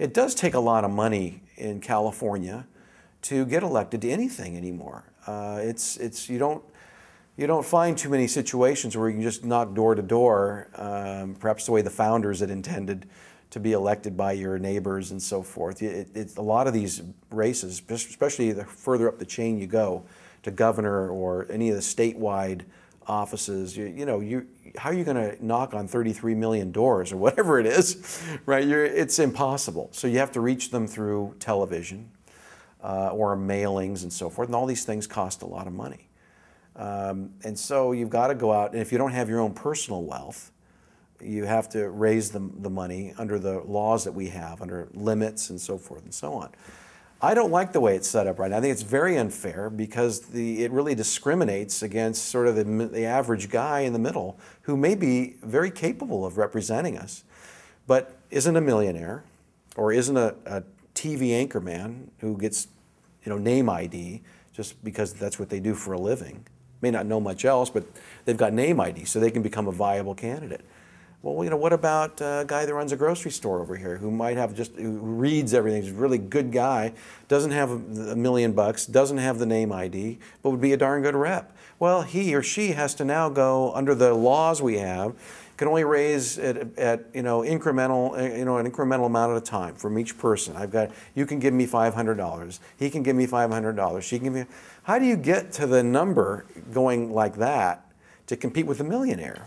It does take a lot of money in California to get elected to anything anymore. You don't find too many situations where you can just knock door to door, perhaps the way the founders had intended, to be elected by your neighbors and so forth. It's a lot of these races, especially the further up the chain you go to governor or any of the statewide offices, how are you going to knock on 33 million doors or whatever it is, right? It's impossible. So you have to reach them through television or mailings and so forth, and all these things cost a lot of money. And so you've got to go out, and if you don't have your own personal wealth, you have to raise the money under the laws that we have, under limits and so forth and so on. I don't like the way it's set up right now. I think it's very unfair because it really discriminates against sort of the average guy in the middle who may be very capable of representing us, but isn't a millionaire or isn't a TV anchorman who gets name ID just because that's what they do for a living. May not know much else, but they've got name ID, so they can become a viable candidate. Well, what about a guy that runs a grocery store over here who might have who reads everything, he's a really good guy, doesn't have $1 million, doesn't have the name ID, but would be a darn good rep? Well, he or she has to now go under the laws we have, can only raise at incremental, an incremental amount at a time from each person. You can give me $500, he can give me $500, she can give me. How do you get to the number going like that to compete with a millionaire?